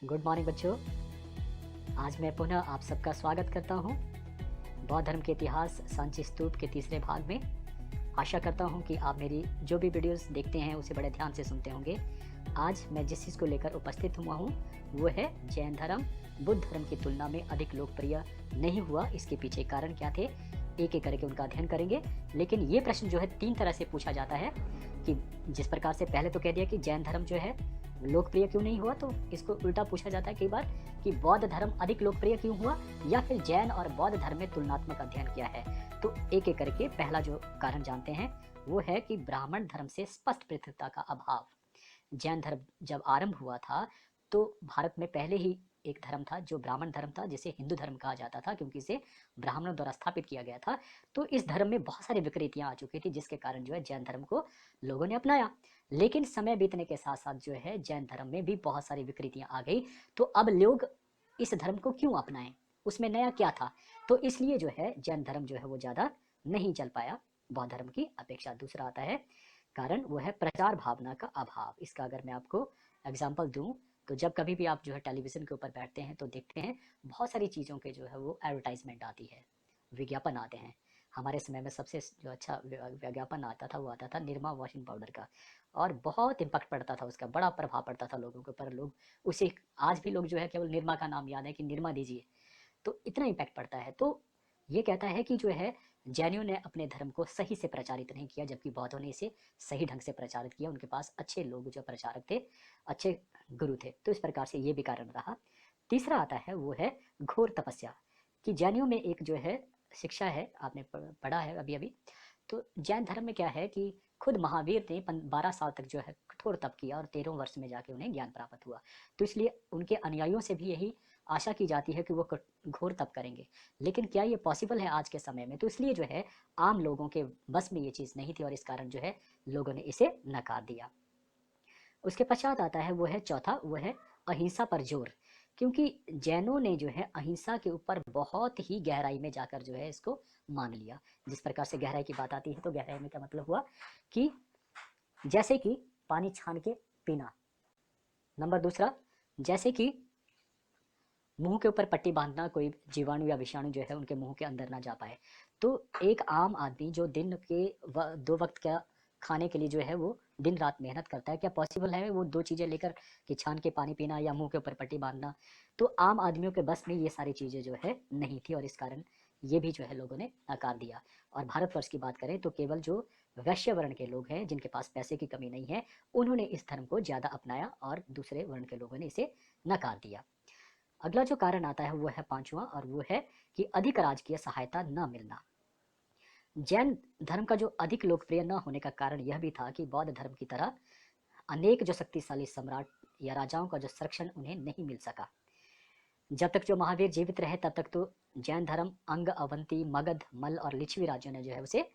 Good morning बच्चों। आज मैं पुनः आप सबका स्वागत करता हूँ बौद्ध धर्म के इतिहास सांची स्तूप के तीसरे भाग में। आशा करता हूँ कि आप मेरी जो भी वीडियोस देखते हैं उसे बड़े ध्यान से सुनते होंगे। आज मैं जिस चीज़ को लेकर उपस्थित हुआ हूँ वो है जैन धर्म बुद्ध धर्म की तुलना में अधिक लोकप्रिय नहीं हुआ, इसके पीछे कारण क्या थे, एक एक करके उनका अध्ययन करेंगे। लेकिन ये प्रश्न जो है 3 तरह से पूछा जाता है कि जिस प्रकार से पहले तो कह दिया कि जैन धर्म जो है लोकप्रिय क्यों नहीं हुआ, तो इसको उल्टा पूछा जाता है कई बार कि बौद्ध धर्म अधिक लोकप्रिय क्यों हुआ, या फिर जैन और बौद्ध धर्म में तुलनात्मक अध्ययन किया है। तो एक एक करके पहला जो कारण जानते हैं वो है कि ब्राह्मण धर्म से स्पष्ट पृथकता का अभाव। जैन धर्म जब आरंभ हुआ था तो भारत में पहले ही एक धर्म था जो ब्राह्मण धर्म था, जिसे हिंदू धर्म कहा जाता था क्योंकि इसे ब्राह्मणों द्वारा स्थापित किया गया था। तो इस धर्म में बहुत सारी विकृतियां आ चुकी थी, जिसके कारण जो है जैन धर्म को लोगों ने अपनाया। लेकिन समय बीतने के साथ साथ जो है जैन धर्म में भी बहुत सारी विकृतियां आ गई। तो अब लोग इस धर्म को क्यों अपनाएं, उसमें नया क्या था, तो इसलिए जो है जैन धर्म जो है वो ज़्यादा नहीं चल पाया बौद्ध धर्म की अपेक्षा। दूसरा आता है कारण वो है प्रचार भावना का अभाव। इसका अगर मैं आपको एग्जाम्पल दूं तो जब कभी भी आप जो है टेलीविज़न के ऊपर बैठते हैं तो देखते हैं बहुत सारी चीज़ों के जो है वो एडवर्टाइजमेंट आती है, विज्ञापन आते हैं। हमारे समय में सबसे जो अच्छा विज्ञापन आता था वो आता था निरमा वॉशिंग पाउडर का, और बहुत इम्पैक्ट पड़ता था उसका, बड़ा प्रभाव पड़ता था लोगों के ऊपर। लोग उसे आज भी लोग जो है केवल निरमा का नाम याद है कि निरमा दीजिए, तो इतना इम्पैक्ट पड़ता है। तो ये कहता है कि जो है जैनियों ने अपने धर्म को सही से प्रचारित नहीं किया, जबकि बौद्धों ने इसे सही ढंग से प्रचारित किया। उनके पास अच्छे लोग जो प्रचारक थे, अच्छे गुरु थे, तो इस प्रकार से ये भी कारण रहा। तीसरा आता है वो है घोर तपस्या, कि जैनियों में एक जो है शिक्षा है, आपने पढ़ा है अभी अभी। तो जैन धर्म में क्या है कि खुद महावीर ने 12 साल तक जो है कठोर तप किया और 13वें वर्ष में जाके उन्हें ज्ञान प्राप्त हुआ। तो इसलिए उनके अनुयायियों से भी यही आशा की जाती है कि वो घोर तप करेंगे। लेकिन क्या ये पॉसिबल है आज के समय में? तो इसलिए जो है आम लोगों के बस में ये चीज़ नहीं थी और इस कारण जो है लोगों ने इसे नकार दिया। उसके पश्चात आता है वो है चौथा, वो है अहिंसा पर जोर। क्योंकि जैनों ने जो है अहिंसा के ऊपर बहुत ही गहराई में जाकर जो है इसको मान लिया। जिस प्रकार से गहराई की बात आती है तो गहराई में क्या मतलब हुआ कि जैसे कि पानी छान के पीना। नंबर दूसरा, जैसे कि मुंह के ऊपर पट्टी बांधना, कोई जीवाणु या विषाणु जो है उनके मुंह के अंदर ना जा पाए। तो एक आम आदमी जो दिन के 2 वक्त का खाने के लिए जो है वो दिन रात मेहनत करता है, क्या पॉसिबल है वो 2 चीज़ें लेकर कि छान के पानी पीना या मुंह के ऊपर पट्टी बांधना? तो आम आदमियों के बस में ये सारी चीज़ें जो है नहीं थी और इस कारण ये भी जो है लोगों ने नकार दिया। और भारतवर्ष की बात करें तो केवल जो वैश्य वर्ण के लोग हैं, जिनके पास पैसे की कमी नहीं है, उन्होंने इस धर्म को ज़्यादा अपनाया और दूसरे वर्ण के लोगों ने इसे नकार दिया। अगला जो कारण आता है वो है पांचवा, और वो है कि अधिक राजकीय सहायता न मिलना। जैन धर्म का जो अधिक लोकप्रिय न होने का कारण यह भी था कि बौद्ध धर्म की तरह अनेक जो शक्तिशाली सम्राट या राजाओं का जो संरक्षण उन्हें नहीं मिल सका। जब तक जो महावीर जीवित रहे तब तक तो जैन धर्म अंग, अवंती, मगध, मल और लिच्छवी राज्यों ने जो है उसे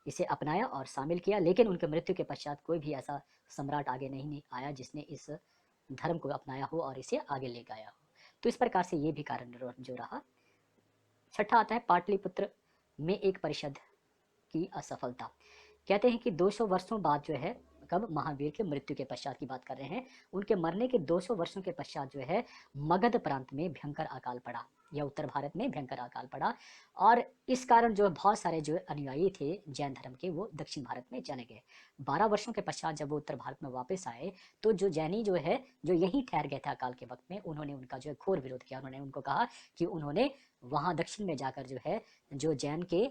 इसे अपनाया और शामिल किया। लेकिन उनके मृत्यु के पश्चात कोई भी ऐसा सम्राट आगे नहीं आया जिसने इस धर्म को अपनाया हो और इसे आगे ले गया हो। तो इस प्रकार से ये भी कारण जो रहा। छठा आता है पाटलिपुत्र में एक परिषद की असफलता। कहते हैं कि 200 वर्षों बाद जो है, कब, महावीर के मृत्यु के पश्चात की बात कर रहे हैं, उनके मरने के 200 वर्षों के पश्चात जो है मगध प्रांत में भयंकर अकाल पड़ा, या उत्तर भारत में भयंकर अकाल पड़ा। और इस कारण जो बहुत सारे जो अनुयायी थे जैन धर्म के वो दक्षिण भारत में चले गए। 12 वर्षों के पश्चात जब वो उत्तर भारत में वापस आए तो जो जैनी जो है जो यहीं ठहर गए थे अकाल के वक्त में, उन्होंने उनका जो है घोर विरोध किया। उन्होंने उनको कहा कि उन्होंने वहाँ दक्षिण में जाकर जो है जो जैन के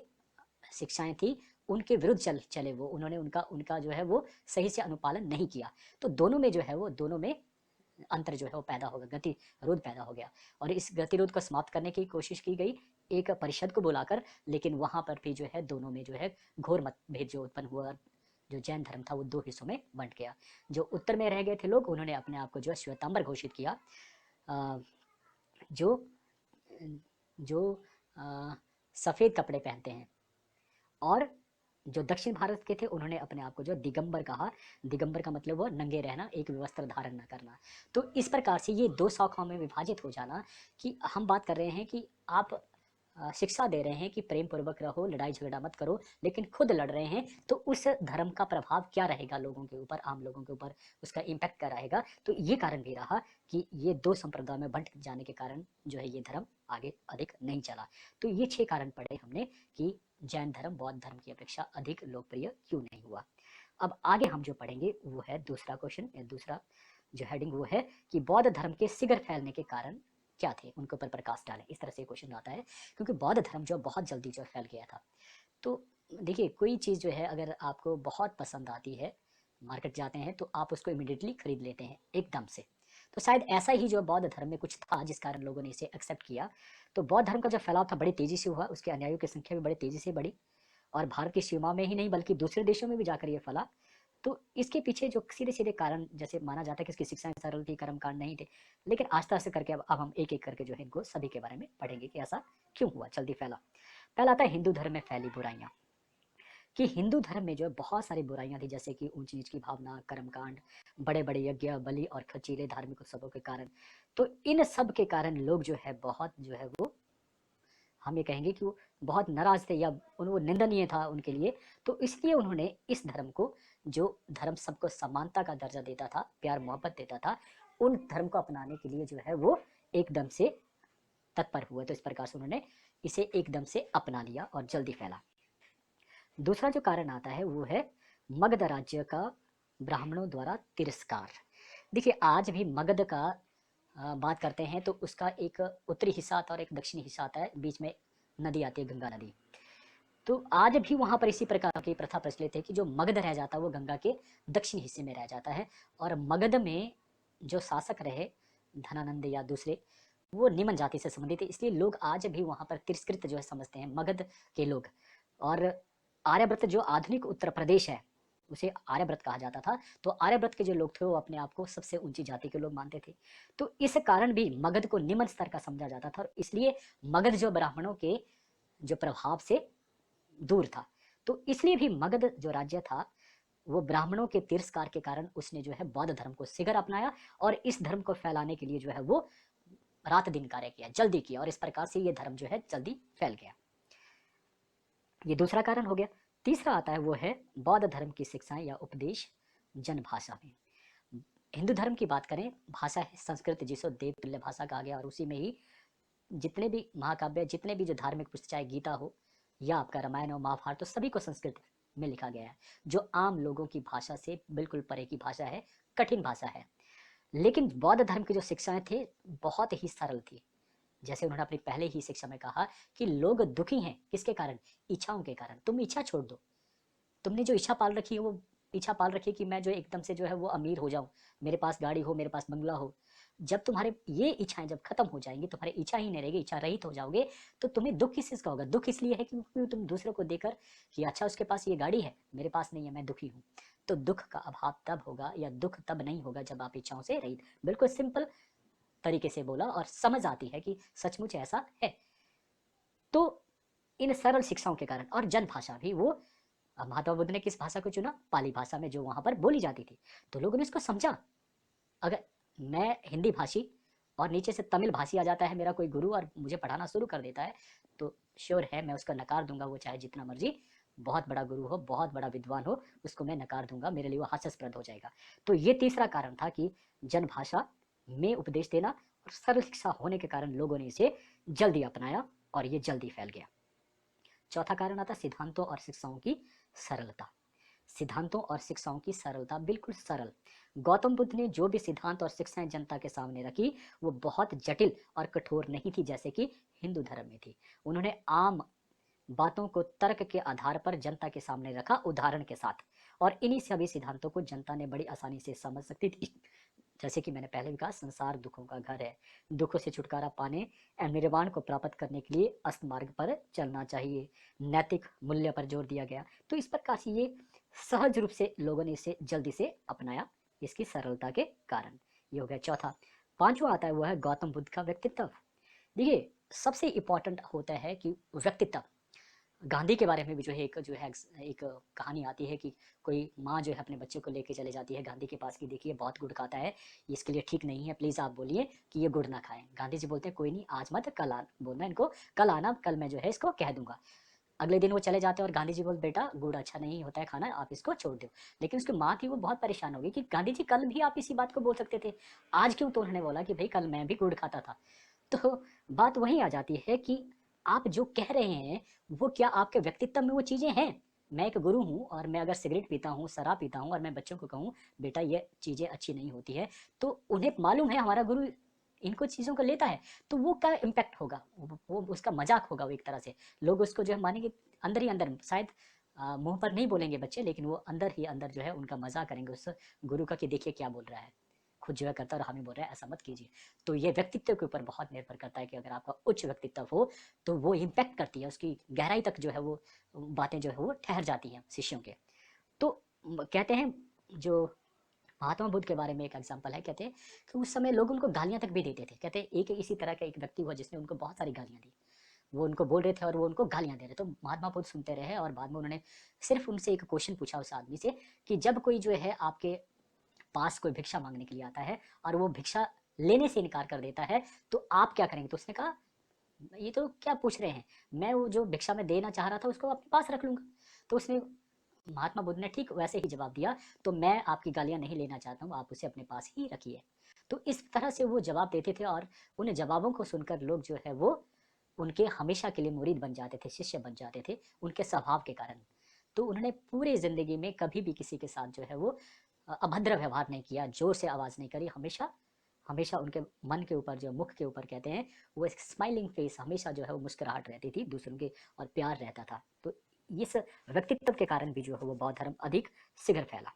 शिक्षाएं थी उनके विरुद्ध चले वो, उन्होंने उनका उनका जो है वो सही से अनुपालन नहीं किया। तो दोनों में जो है वो दोनों में अंतर जो है वो पैदा होगा, गतिरोध पैदा हो गया। और इस गतिरोध को समाप्त करने की कोशिश की गई एक परिषद को बुलाकर, लेकिन वहां पर भी जो है दोनों में जो है घोर मतभेद जो उत्पन्न हुआ। जो जैन धर्म था वो 2 हिस्सों में बंट गया। जो उत्तर में रह गए थे लोग, उन्होंने अपने आप को जो है श्वेतांबर घोषित किया। जो जो सफ़ेद कपड़े पहनते हैं। और जो दक्षिण भारत के थे उन्होंने अपने आप को जो दिगंबर कहा। दिगंबर का मतलब वो नंगे रहना, एक वस्त्र धारण न करना। तो इस प्रकार से ये 2 शाखाओं में विभाजित हो जाना, कि हम बात कर रहे हैं कि आप शिक्षा दे रहे हैं कि प्रेम पूर्वक रहो, लड़ाई झगड़ा मत करो, लेकिन खुद लड़ रहे हैं, तो उस धर्म का प्रभाव क्या रहेगा लोगों के ऊपर, आम लोगों के ऊपर, उसका इम्पैक्ट क्या रहेगा। तो ये कारण भी रहा कि ये दो संप्रदाय में बंट जाने के कारण जो है ये धर्म आगे अधिक नहीं चला। तो ये 6 कारण पढ़े हमने कि जैन धर्म बौद्ध धर्म की अपेक्षा अधिक लोकप्रिय क्यों नहीं हुआ। अब आगे हम जो पढ़ेंगे वो है दूसरा क्वेश्चन, या दूसरा जो हेडिंग वो है कि बौद्ध धर्म के शीघ्र फैलने के कारण क्या थे, उनके ऊपर प्रकाश डालें। इस तरह से क्वेश्चन आता है, क्योंकि बौद्ध धर्म जो बहुत जल्दी जो फैल गया था। तो देखिए, कोई चीज़ जो है अगर आपको बहुत पसंद आती है, मार्केट जाते हैं तो आप उसको इमिडिएटली खरीद लेते हैं एकदम से। तो शायद ऐसा ही जो बौद्ध धर्म में कुछ था जिस कारण लोगों ने इसे एक्सेप्ट किया। तो बौद्ध धर्म का जो फैलाव था बड़ी तेजी से हुआ, उसके अनुयायियों की संख्या भी बड़ी तेजी से बढ़ी, और भारत की सीमा में ही नहीं बल्कि दूसरे देशों में भी जाकर ये फैला। तो इसके पीछे जो सीधे सीधे कारण जैसे माना जाता है कि इसकी शिक्षाएं सरल थी, कर्मकांड नहीं थे, लेकिन आस्ते आस्ते करके अब हम एक एक करके जो है इनको सभी के बारे में पढ़ेंगे कि ऐसा क्यों हुआ, जल्दी फैला। पहला आता है हिंदू धर्म में फैली बुराइयां, कि हिंदू धर्म में जो है बहुत सारी बुराइयां थी, जैसे कि ऊंच नीच की भावना, कर्मकांड, बड़े बड़े यज्ञ बलि और खर्चीले धार्मिक उत्सवों के कारण। तो इन सब के कारण लोग जो है बहुत जो है वो, हम ये कहेंगे कि वो बहुत नाराज थे, या वो निंदनीय था उनके लिए। तो इसलिए उन्होंने इस धर्म को, जो धर्म सबको समानता का दर्जा देता था, प्यार मोहब्बत देता था, उन धर्म को अपनाने के लिए जो है वो एकदम से तत्पर हुए। तो इस प्रकार से उन्होंने इसे एकदम से अपना लिया और जल्दी फैला। दूसरा जो कारण आता है वो है मगध राज्य का ब्राह्मणों द्वारा तिरस्कार। देखिए, आज भी मगध का बात करते हैं तो उसका एक उत्तरी हिस्सा आता है और एक दक्षिणी हिस्सा आता है, बीच में नदी आती है, गंगा नदी। तो आज भी वहां पर इसी प्रकार की प्रथा प्रचलित है कि जो मगध रह जाता है वो गंगा के दक्षिण हिस्से में रह जाता है, और मगध में जो शासक रहे, धनानंद या दूसरे, वो निम्न जाति से संबंधित है, इसलिए लोग आज भी वहां पर तिरस्कृत जो है समझते हैं मगध के लोग। और आर्यव्रत जो आधुनिक उत्तर प्रदेश है उसे आर्यव्रत कहा जाता था। तो आर्यव्रत के जो लोग थे वो अपने आप को सबसे ऊंची जाति के लोग मानते थे। तो इस कारण भी मगध को निम्न स्तर का समझा जाता था, और इसलिए मगध जो ब्राह्मणों के जो प्रभाव से दूर था। तो इसलिए भी मगध जो राज्य था वो ब्राह्मणों के तिरस्कार के कारण उसने जो है बौद्ध धर्म को शीघ्र अपनाया, और इस धर्म को फैलाने के लिए जो है वो रात दिन कार्य किया, जल्दी किया, और इस प्रकार से ये धर्म जो है जल्दी फैल गया। ये दूसरा कारण हो गया। तीसरा आता है वो है बौद्ध धर्म की शिक्षाएं या उपदेश जनभाषा में। हिंदू धर्म की बात करें, भाषा है संस्कृत, जिसको देव तुल्य भाषा कहा गया, और उसी में ही जितने भी महाकाव्य, जितने भी जो धार्मिक पुस्तक, चाहे गीता हो या आपका रामायण हो, महाभारत, तो सभी को संस्कृत में लिखा गया है, जो आम लोगों की भाषा से बिल्कुल परे की भाषा है, कठिन भाषा है। लेकिन बौद्ध धर्म की जो शिक्षाएं थे बहुत ही सरल थी। जैसे उन्होंने अपनी पहले ही शिक्षा में कहा कि लोग दुखी हैं किसके कारण, इच्छाओं के कारण। तुम इच्छा छोड़ दो, तुमने जो इच्छा पाल रखी है वो इच्छा पाल रखी है कि मैं जो एकदम से जो है वो अमीर हो जाऊं, मेरे पास गाड़ी हो, मेरे पास बंगला हो। जब तुम्हारे ये इच्छाएं जब खत्म हो जाएंगी, तुम्हारी इच्छा ही नहीं रहेगी, इच्छा रहित हो जाओगे, तो तुम्हें दुख किस चीज का होगा। दुख इसलिए है क्योंकि तुम दूसरों को देकर कि अच्छा उसके पास ये गाड़ी है, मेरे पास नहीं है, मैं दुखी हूँ। तो दुख का अभाव तब होगा, या दुख तब नहीं होगा जब आप इच्छाओं से रहित। बिल्कुल सिंपल तरीके से बोला और समझ आती है कि सचमुच ऐसा है। तो इन सरल शिक्षाओं के कारण, और जन भाषा भी वो, महात्मा बुद्ध ने किस भाषा को चुना, पाली भाषा में, जो वहां पर बोली जाती थी। तो लोगों ने इसको समझा। अगर मैं हिंदी भाषी और नीचे से तमिल भाषी आ जाता है मेरा कोई गुरु और मुझे पढ़ाना शुरू कर देता है, तो श्योर है मैं उसका नकार दूंगा, वो चाहे जितना मर्जी बहुत बड़ा गुरु हो, बहुत बड़ा विद्वान हो, उसको मैं नकार दूंगा, मेरे लिए वो हास्यास्पद हो जाएगा। तो ये तीसरा कारण था कि जन भाषा में उपदेश देना और सरल शिक्षा होने के कारण लोगों ने इसे जल्दी अपनाया और ये जल्दी फैल गया। चौथा कारण आता सिद्धांतों और शिक्षाओं की सरलता। सिद्धांतों और शिक्षाओं की सरलता, बिल्कुल सरल। गौतम बुद्ध ने जो भी सिद्धांत और शिक्षाएं जनता के सामने रखी वो बहुत जटिल और कठोर नहीं थी जैसे कि हिंदू धर्म में थी। उन्होंने आम बातों को तर्क के आधार पर जनता के सामने रखा, उदाहरण के साथ, और इन्हीं सभी सिद्धांतों को जनता ने बड़ी आसानी से समझ सकती थी। जैसे कि मैंने पहले भी कहा, संसार दुखों का घर है, दुखों से छुटकारा पाने एवं निर्वाण को प्राप्त करने के लिए अस्त मार्ग पर चलना चाहिए, नैतिक मूल्य पर जोर दिया गया। तो इस प्रकार से ये सहज रूप से लोगों ने इसे जल्दी से अपनाया, इसकी सरलता के कारण। ये हो गया चौथा। पांचवा आता है वो है गौतम बुद्ध का व्यक्तित्व। देखिए, सबसे इंपॉर्टेंट होता है कि व्यक्तित्व। गांधी के बारे में भी जो है एक कहानी आती है कि कोई माँ जो है अपने बच्चे को लेके चले जाती है गांधी के पास कि देखिए बहुत गुड़ खाता है, ये इसके लिए ठीक नहीं है, प्लीज़ आप बोलिए कि ये गुड़ ना खाएं। गांधी जी बोलते हैं कोई नहीं, आज मत कल आ बोलना इनको, कल आना, कल मैं जो है इसको कह दूंगा। अगले दिन वो चले जाते हैं और गांधी जी बोलते बेटा गुड़ अच्छा नहीं होता है खाना, आप इसको छोड़ दो। लेकिन उसकी माँ थी वो बहुत परेशान हो गई कि गांधी जी कल भी आप इसी बात को बोल सकते थे, आज क्यों? तो उन्होंने बोला कि भाई कल मैं भी गुड़ खाता था। तो बात वहीं आ जाती है कि आप जो कह रहे हैं वो क्या आपके व्यक्तित्व में वो चीज़ें हैं? मैं एक गुरु हूँ और मैं अगर सिगरेट पीता हूँ, शराब पीता हूँ और मैं बच्चों को कहूँ बेटा ये चीज़ें अच्छी नहीं होती है, तो उन्हें मालूम है हमारा गुरु इनको चीज़ों को लेता है, तो वो क्या इम्पैक्ट होगा? वो उसका मजाक होगा वो एक तरह से। लोग उसको जो है मानेंगे अंदर ही अंदर, शायद मुंह पर नहीं बोलेंगे बच्चे, लेकिन वो अंदर ही अंदर जो है उनका मजाक करेंगे उस गुरु का कि देखिए क्या बोल रहा है, खुद जो है करता और हमें बोल रहा है ऐसा मत कीजिए। तो ये व्यक्तित्व के ऊपर बहुत निर्भर करता है कि अगर आपका उच्च व्यक्तित्व हो तो वो इम्पैक्ट करती है, उसकी गहराई तक जो है वो बातें जो है वो ठहर जाती हैं शिष्यों के। तो कहते हैं जो महात्मा बुद्ध के बारे में एक एग्जाम्पल है, कहते हैं कि उस समय लोग उनको गालियां तक भी देते थे। कहते हैं एक इसी तरह का एक व्यक्ति हुआ जिसने उनको बहुत सारी गालियां दी, वो उनको बोल रहे थे और वो उनको गालियां दे रहे। तो महात्मा बुद्ध सुनते रहे और बाद में उन्होंने सिर्फ उनसे एक क्वेश्चन पूछा उस आदमी से कि जब कोई जो है आपके पास कोई भिक्षा मांगने के लिए आता है और वो भिक्षा लेने से इनकार कर देता है तो आप क्या करेंगे? तो उसने कहा ये तो क्या पूछ रहे हैं, मैं वो जो भिक्षा में देना चाह रहा था उसको अपने पास रख लूंगा। तो उसने महात्मा बुद्ध ने ठीक वैसे ही जवाब दिया, तो मैं आपकी गालियां नहीं लेना चाहता हूँ, आप उसे अपने पास ही रखिए। तो इस तरह से वो जवाब देते थे और उन जवाबों को सुनकर लोग जो है वो उनके हमेशा के लिए मुरीद बन जाते थे, शिष्य बन जाते थे उनके स्वभाव के कारण। तो उन्होंने पूरी जिंदगी में कभी भी किसी के साथ जो है वो अभद्र व्यवहार नहीं किया, जोर से आवाज नहीं करी, हमेशा हमेशा उनके मन के ऊपर जो मुख के ऊपर कहते हैं वो एक स्माइलिंग फेस, हमेशा जो है वो मुस्कुराहट रहती थी दूसरों के और प्यार रहता था। तो इस व्यक्तित्व के कारण भी जो है वो बौद्ध धर्म अधिक शीघ्र फैला।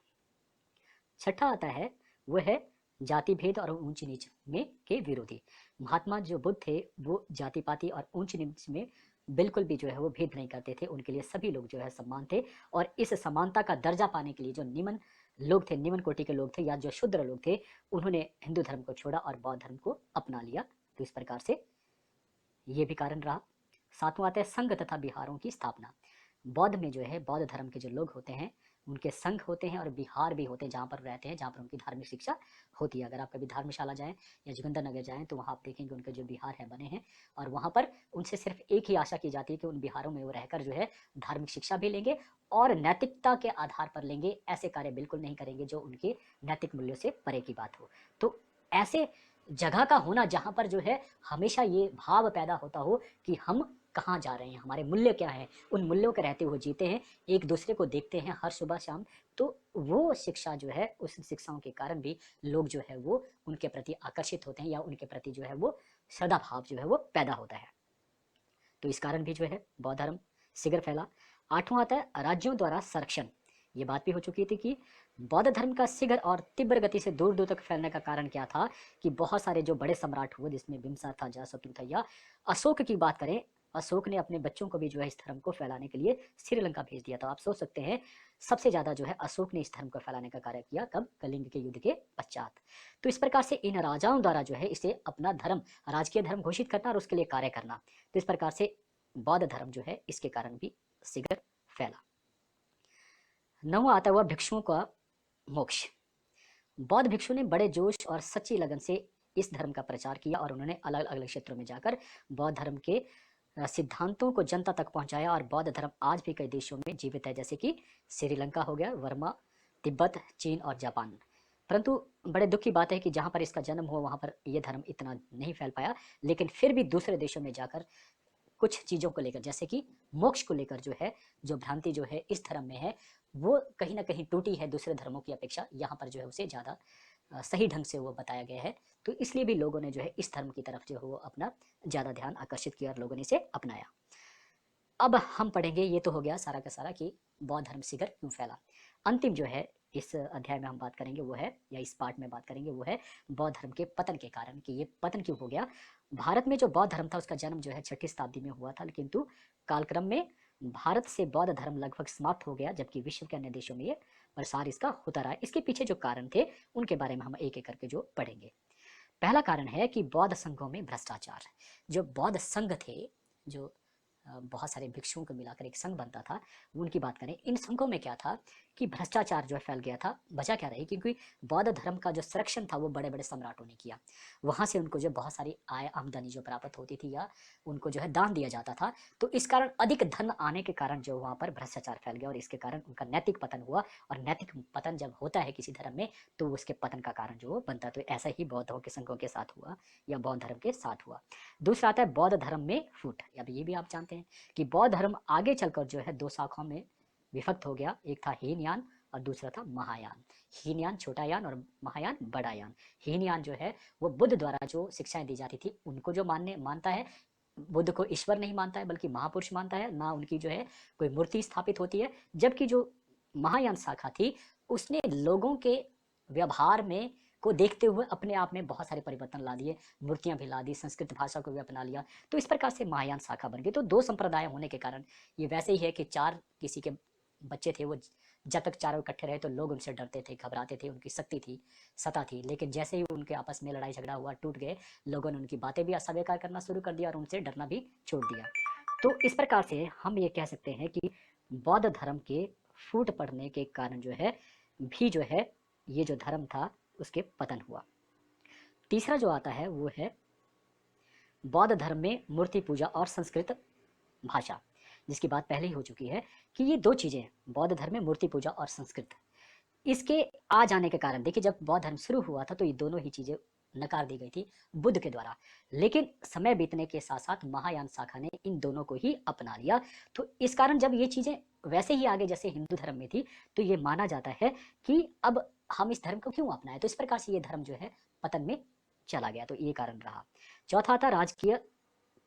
छठा आता है वो है जाति भेद और ऊंच नीच में के विरोधी। महात्मा जो बुद्ध थे वो जाति पाति और ऊंच नीच में बिल्कुल भी जो है वो भेद नहीं करते थे, उनके लिए सभी लोग जो है समान थे। और इस समानता का दर्जा पाने के लिए जो निम्न लोग थे, निम्न कोटि के लोग थे या जो शूद्र लोग थे, उन्होंने हिंदू धर्म को छोड़ा और बौद्ध धर्म को अपना लिया। तो इस प्रकार से ये भी कारण रहा। सातवां आता है संघ तथा बिहारों की स्थापना। बौद्ध में जो है बौद्ध धर्म के जो लोग होते हैं उनके संघ होते हैं और बिहार भी होते हैं जहाँ पर रहते हैं, जहाँ पर उनकी धार्मिक शिक्षा होती है। अगर आप कभी धर्मशाला जाएं या जोगिंदर नगर जाएं तो वहाँ आप देखेंगे उनके जो बिहार है बने हैं और वहाँ पर उनसे सिर्फ एक ही आशा की जाती है कि उन बिहारों में वो रहकर जो है धार्मिक शिक्षा भी लेंगे और नैतिकता के आधार पर लेंगे, ऐसे कार्य बिल्कुल नहीं करेंगे जो उनके नैतिक मूल्यों से परे की बात हो। तो ऐसे जगह का होना जहाँ पर जो है हमेशा ये भाव पैदा होता हो कि हम कहाँ जा रहे हैं, हमारे मूल्य क्या हैं, उन मूल्यों के रहते हुए जीते हैं, एक दूसरे को देखते हैं हर सुबह शाम। तो वो शिक्षा जो है उस शिक्षाओं के कारण भी लोग जो है वो उनके प्रति आकर्षित होते हैं या उनके प्रति जो है वो श्रद्धा भाव जो है वो पैदा होता है। तो इस कारण भी जो है बौद्ध धर्म शीघ्र फैला। आठवां आता है राज्यों द्वारा संरक्षण। ये बात भी हो चुकी थी कि बौद्ध धर्म का शीघ्र और तीव्र गति से दूर दूर तक फैलने का कारण क्या था कि बहुत सारे जो बड़े सम्राट हुए जिसमें बिम्बिसार था, जासतु था या अशोक की बात करें, अशोक ने अपने बच्चों को भी जो है इस धर्म को फैलाने के लिए श्रीलंका भेज दिया था। आप सोच सकते हैं सबसे ज्यादा जो है अशोक ने इस धर्म को फैलाने का कार्य किया कब? कलिंग के युद्ध के पश्चात। तो इस प्रकार से इन राजाओं द्वारा जो है इसे अपना धर्म, राजकीय धर्म घोषित करना और उसके लिए कार्य करना। तो इस प्रकार से बौद्ध धर्म जो है इसके कारण भी शीघ्र फैला। नौवां आता हुआ भिक्षुओं का मोक्ष। बौद्ध भिक्षु ने बड़े जोश और सच्ची लगन से इस धर्म का प्रचार किया और उन्होंने अलग अलग क्षेत्रों में जाकर बौद्ध धर्म के सिद्धांतों को जनता तक पहुंचाया। और बौद्ध धर्म आज भी कई देशों में जीवित है, जैसे कि श्रीलंका हो गया, वर्मा, तिब्बत, चीन और जापान। परंतु बड़े दुख की बात है कि जहाँ पर इसका जन्म हुआ वहाँ पर यह धर्म इतना नहीं फैल पाया, लेकिन फिर भी दूसरे देशों में जाकर कुछ चीज़ों को लेकर, जैसे कि मोक्ष को लेकर जो है जो भ्रांति जो है इस धर्म में है वो कहीं ना कहीं टूटी है दूसरे धर्मों की अपेक्षा। यहाँ पर जो है उसे ज़्यादा सही ढंग से वो बताया गया है। तो इसलिए भी लोगों ने जो है इस धर्म की तरफ जो है वो अपना ज़्यादा ध्यान आकर्षित किया और लोगों ने इसे अपनाया। अब हम पढ़ेंगे, ये तो हो गया सारा का सारा कि बौद्ध धर्म शीघ्र क्यों फैला। अंतिम जो है इस अध्याय में हम बात करेंगे वो है, या इस पार्ट में बात करेंगे वो है बौद्ध धर्म के पतन के कारण, कि ये पतन क्यों हो गया। भारत में जो बौद्ध धर्म था उसका जन्म जो है 6ठी शताब्दी में हुआ था, किंतु कालक्रम में भारत से बौद्ध धर्म लगभग समाप्त हो गया, जबकि विश्व के अन्य देशों में ये प्रसार इसका होता रहा। इसके पीछे जो कारण थे उनके बारे में हम एक एक करके जो पढ़ेंगे। पहला कारण है कि बौद्ध संघों में भ्रष्टाचार। जो बौद्ध संघ थे, जो बहुत सारे भिक्षुओं को मिलाकर एक संघ बनता था, उनकी बात करें, इन संघों में क्या था कि भ्रष्टाचार जो है फैल गया था। वजह क्या रही, क्योंकि बौद्ध धर्म का जो संरक्षण था वो बड़े बड़े सम्राटों ने किया। वहाँ से उनको जो बहुत सारी आय आमदनी जो प्राप्त होती थी, या उनको जो है दान दिया जाता था। तो इस कारण अधिक धन आने के कारण जो वहाँ पर भ्रष्टाचार फैल गया, और इसके कारण उनका नैतिक पतन हुआ। और नैतिक पतन जब होता है किसी धर्म में, तो उसके पतन का कारण जो बनता है। तो ऐसा ही बौद्धों के संघों के साथ हुआ, या बौद्ध धर्म के साथ हुआ। दूसरा आता है बौद्ध धर्म में फूट। अब ये भी आप जानते हैं कि बौद्ध धर्म आगे चलकर जो है दो शाखाओं में विभक्त हो गया। एक था हीनयान और दूसरा था महायान। हीनयान छोटा यान और महायान बड़ा यान। हीनयान जो है वो बुद्ध द्वारा जो शिक्षाएं दी जाती थी उनको जो मानता है, बुद्ध को ईश्वर नहीं मानता है बल्कि महापुरुष मानता है, ना उनकी जो है कोई मूर्ति स्थापित होती है। जबकि जो महायान शाखा थी उसने लोगों के व्यवहार में को देखते हुए अपने आप में बहुत सारे परिवर्तन ला दिए, मूर्तियां भी ला दी, संस्कृत भाषा को भी अपना लिया। तो इस प्रकार से महायान शाखा बन गई। तो दो संप्रदाय होने के कारण ये वैसे ही है कि चार किसी के बच्चे थे, वो जब तक चारों इकट्ठे रहे तो लोग उनसे डरते थे, घबराते थे, उनकी शक्ति थी, सत्ता थी। लेकिन जैसे ही उनके आपस में लड़ाई झगड़ा हुआ, टूट गए, लोगों ने उनकी बातें भी अस्वीकार करना शुरू कर दिया और उनसे डरना भी छोड़ दिया। तो इस प्रकार से हम ये कह सकते हैं कि बौद्ध धर्म के फूट पड़ने के कारण जो है भी जो है ये जो धर्म था उसके पतन हुआ। तीसरा जो आता है वो है बौद्ध धर्म में मूर्ति पूजा और संस्कृत भाषा, जिसकी बात पहले ही हो चुकी है कि ये दो चीजें हैं, बौद्ध धर्म में मूर्ति पूजा और संस्कृत। इसके आ जाने के कारण देखिए, जब बौद्ध धर्म शुरू हुआ था तो ये दोनों ही चीजें नकार दी गई थी बुद्ध के द्वारा। लेकिन समय बीतने के साथ साथ महायान शाखा ने इन दोनों को ही अपना लिया। तो इस कारण जब ये चीजें वैसे ही आगे जैसे हिंदू धर्म में थी, तो ये माना जाता है कि अब हम इस धर्म को क्यों अपनाएं। तो इस प्रकार से ये धर्म जो है पतन में चला गया। तो ये कारण रहा। चौथा था राजकीय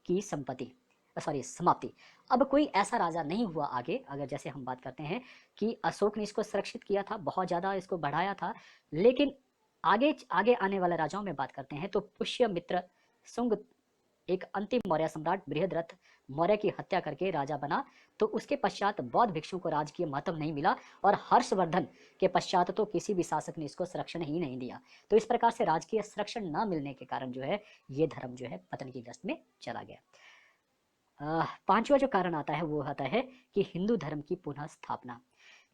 की संपत्ति, सॉरी समाप्ति। अब कोई ऐसा राजा नहीं हुआ आगे, अगर जैसे हम बात करते हैं कि अशोक ने इसको संरक्षित किया था, बहुत ज्यादा इसको बढ़ाया था, लेकिन आगे आगे आने वाले राजाओं में बात करते हैं तो पुष्यमित्र शुंग एक अंतिम मौर्य सम्राट बृहद्रथ मौर्य की हत्या करके राजा बना। तो उसके पश्चात बौद्ध भिक्षुओं को राजकीय महत्व नहीं मिला, और हर्षवर्धन के पश्चात तो किसी भी शासक ने इसको संरक्षण ही नहीं दिया। तो इस प्रकार से राजकीय संरक्षण न मिलने के कारण जो है ये धर्म जो है पतन की ग्रस्त में चला गया। पांचवा जो कारण आता है वो आता है कि हिंदू धर्म की पुनः स्थापना।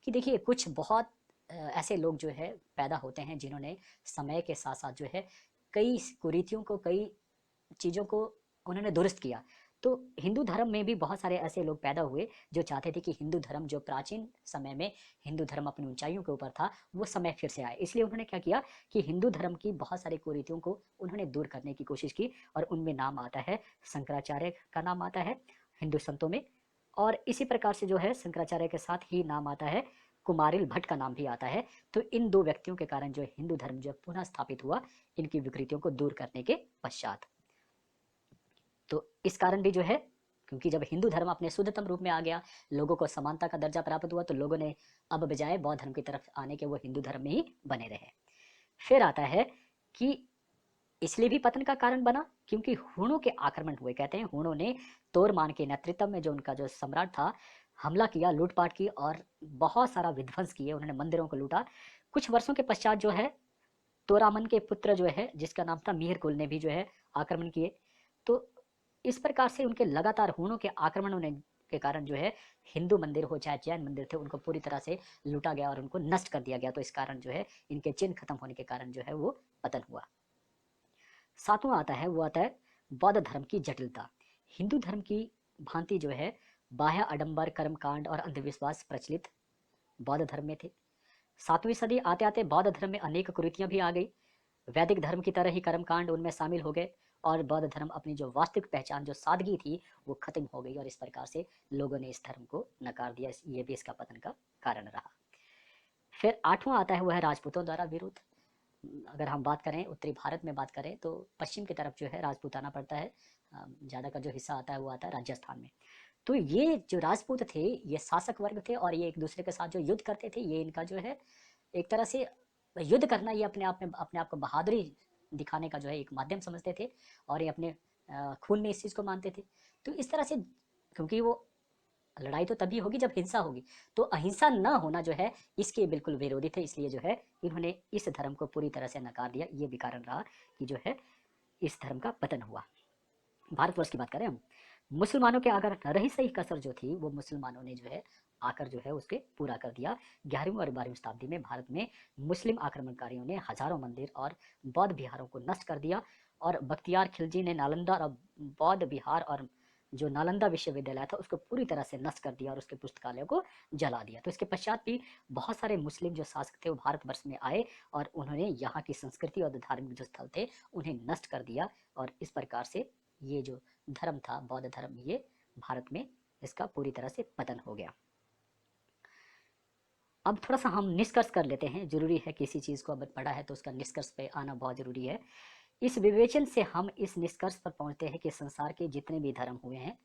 कि देखिए कुछ बहुत ऐसे लोग जो है पैदा होते हैं जिन्होंने समय के साथ साथ जो है कई कुरीतियों को, कई चीज़ों को उन्होंने दुरुस्त किया। तो हिंदू धर्म में भी बहुत सारे ऐसे लोग पैदा हुए जो चाहते थे कि हिंदू धर्म जो प्राचीन समय में हिंदू धर्म अपनी ऊंचाइयों के ऊपर था वो समय फिर से आए। इसलिए उन्होंने क्या किया कि हिंदू धर्म की बहुत सारी कुरीतियों को उन्होंने दूर करने की कोशिश की, और उनमें नाम आता है शंकराचार्य का नाम आता है हिंदू संतों में। और इसी प्रकार से जो है शंकराचार्य के साथ ही नाम आता है कुमारिल भट्ट का नाम भी आता है। तो इन दो व्यक्तियों के कारण जो हिंदू धर्म जो पुनः स्थापित हुआ इनकी विकृतियों को दूर करने के पश्चात। तो इस कारण भी जो है, क्योंकि जब हिंदू धर्म अपने शुद्धतम रूप में आ गया, लोगों को समानता का दर्जा प्राप्त हुआ, तो लोगों ने अब बजाय बौद्ध धर्म की तरफ आने के वो हिंदू धर्म में ही बने रहे। फिर आता है कि इसलिए भी पतन का कारण बना क्योंकि हुणों के आक्रमण हुए। कहते हैं हुणों ने तोरमान के नेतृत्व में जो उनका जो सम्राट था हमला किया, लूटपाट की और बहुत सारा विध्वंस किए, उन्होंने मंदिरों को लूटा। कुछ वर्षों के पश्चात जो है तोरामन के पुत्र जो है जिसका नाम था मिहिरकुल ने भी जो है आक्रमण किए। तो इस प्रकार से उनके लगातार हुणों के आक्रमण होने के कारण जो है हिंदू मंदिर हो चाहे जैन मंदिर थे उनको पूरी तरह से लूटा गया और उनको नष्ट कर दिया गया। तो इस कारण जो है इनके चिन्ह खत्म होने के कारण जो है वो पतन हुआ। सातवां आता है वो आता है बौद्ध धर्म की जटिलता। हिंदू धर्म की भांति जो है बाह्य आडंबर, कर्मकांड और अंधविश्वास प्रचलित बौद्ध धर्म में थे। 7वीं सदी आते आते बौद्ध धर्म में अनेक कुरीतियां भी आ गई। वैदिक धर्म की तरह ही कर्मकांड उनमें शामिल हो गए, और बौद्ध धर्म अपनी जो वास्तविक पहचान जो सादगी थी वो खत्म हो गई, और इस प्रकार से लोगों ने इस धर्म को नकार दिया। ये भी इसका पतन का कारण रहा। फिर 8वां आता है वह है राजपूतों द्वारा विरोध। अगर हम बात करें उत्तरी भारत में बात करें तो पश्चिम की तरफ जो है राजपूताना पड़ता है, ज़्यादा का जो हिस्सा आता है वो आता है राजस्थान में। तो ये जो राजपूत थे ये शासक वर्ग थे, और ये एक दूसरे के साथ जो युद्ध करते थे, ये इनका जो है एक तरह से युद्ध करना ये अपने आप को बहादुरी दिखाने का जो है एक माध्यम समझते थे, और ये अपने खून में इस चीज़ को मानते थे। तो इस तरह से, क्योंकि वो लड़ाई तो तभी होगी जब हिंसा होगी, तो अहिंसा न होना जो है इसके बिल्कुल विरोधी थे। इसलिए जो है इन्होंने इस धर्म को पूरी तरह से नकार दिया। ये भी कारण रहा कि जो है इस धर्म का पतन हुआ। भारतवर्ष की बात करें हम मुसलमानों के अगर रही सही कसर जो थी वो मुसलमानों ने जो है आकर जो है उसके पूरा कर दिया। 11वीं और 12वीं शताब्दी में भारत में मुस्लिम आक्रमणकारियों ने हजारों मंदिर और बौद्ध विहारों को नष्ट कर दिया, और बख्तियार खिलजी ने नालंदा और बौद्ध विहार और जो नालंदा विश्वविद्यालय था उसको पूरी तरह से नष्ट कर दिया और उसके पुस्तकालयों को जला दिया। तो इसके पश्चात भी बहुत सारे मुस्लिम जो शासक थे वो भारतवर्ष में आए और उन्होंने यहाँ की संस्कृति और धार्मिक जो स्थल थे उन्हें नष्ट कर दिया, और इस प्रकार से ये जो धर्म था बौद्ध धर्म, ये भारत में इसका पूरी तरह से पतन हो गया। अब थोड़ा सा हम निष्कर्ष कर लेते हैं, जरूरी है किसी चीज़ को अब पढ़ा है तो उसका निष्कर्ष पे आना बहुत जरूरी है। इस विवेचन से हम इस निष्कर्ष पर पहुंचते हैं कि संसार के जितने भी धर्म हुए हैं,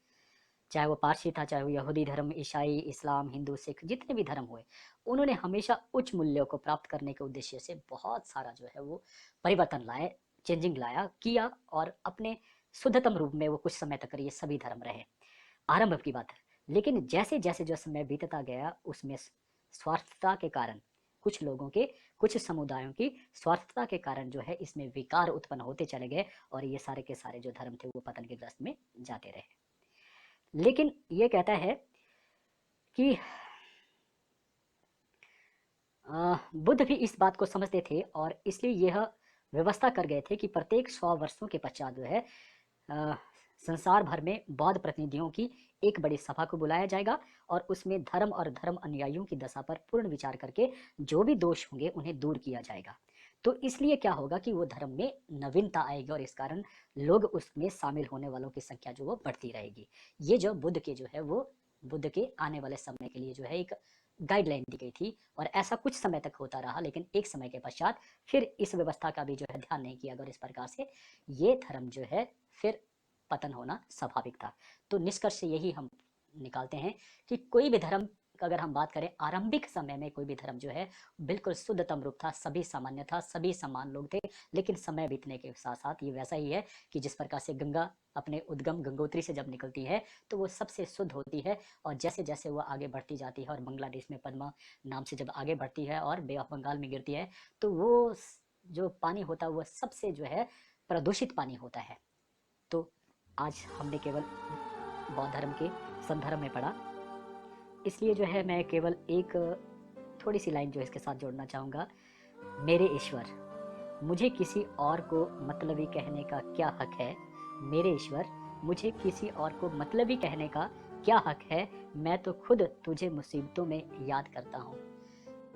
चाहे वो पारसी था, चाहे वो यहूदी धर्म, ईसाई, इस्लाम, हिंदू, सिख, जितने भी धर्म हुए, उन्होंने हमेशा उच्च मूल्यों को प्राप्त करने के उद्देश्य से बहुत सारा जो है वो परिवर्तन लाए, चेंजिंग लाया किया, और अपने शुद्धतम रूप में वो कुछ समय तक ये सभी धर्म रहे, आरंभ की बात है। लेकिन जैसे जैसे जो समय बीतता गया उसमें स्वार्थता के कारण, कुछ लोगों के, कुछ समुदायों की स्वार्थता के कारण जो है इसमें विकार उत्पन्न होते चले गए, और ये सारे के सारे जो धर्म थे वो पतन के ग्रस्त में जाते रहे। लेकिन ये कहता है कि बुद्ध भी इस बात को समझते थे और इसलिए यह व्यवस्था कर गए थे कि प्रत्येक 100 वर्षों के पश्चात जो है संसार भर में बौद्ध प्रतिनिधियों की एक बड़ी सभा को बुलाया जाएगा, और उसमें धर्म और धर्म अनुयायियों की दशा पर पूर्ण विचार करके जो भी दोष होंगे उन्हें दूर किया जाएगा। तो इसलिए क्या होगा कि वो धर्म में नवीनता आएगी और इस कारण लोग उसमें शामिल होने वालों की संख्या जो वो बढ़ती रहेगी। ये जो बुद्ध के जो है वो बुद्ध के आने वाले समय के लिए जो है एक गाइडलाइन दी गई थी, और ऐसा कुछ समय तक होता रहा, लेकिन एक समय के पश्चात फिर इस व्यवस्था का भी जो है ध्यान नहीं किया गया, और इस प्रकार से ये धर्म जो है फिर पतन होना स्वाभाविक था। तो निष्कर्ष से यही हम निकालते हैं कि कोई भी धर्म, अगर हम बात करें आरंभिक समय में, कोई भी धर्म जो है बिल्कुल शुद्धतम रूप था, सभी सामान्य था, सभी समान लोग थे। लेकिन समय बीतने के साथ साथ ये वैसा ही है कि जिस प्रकार से गंगा अपने उद्गम गंगोत्री से जब निकलती है तो वो सबसे शुद्ध होती है, और जैसे जैसे वो आगे बढ़ती जाती है और बांग्लादेश में पद्मा नाम से जब आगे बढ़ती है और बे ऑफ बंगाल में गिरती है, तो वो जो पानी होता है वो सबसे जो है प्रदूषित पानी होता है। तो आज हमने केवल बौद्ध धर्म के संदर्भ में पढ़ा, इसलिए जो है मैं केवल एक थोड़ी सी लाइन जो इसके साथ जोड़ना चाहूँगा। मेरे ईश्वर, मुझे किसी और को मतलबी कहने का क्या हक है। मेरे ईश्वर, मुझे किसी और को मतलबी कहने का क्या हक है। मैं तो खुद तुझे मुसीबतों में याद करता हूँ।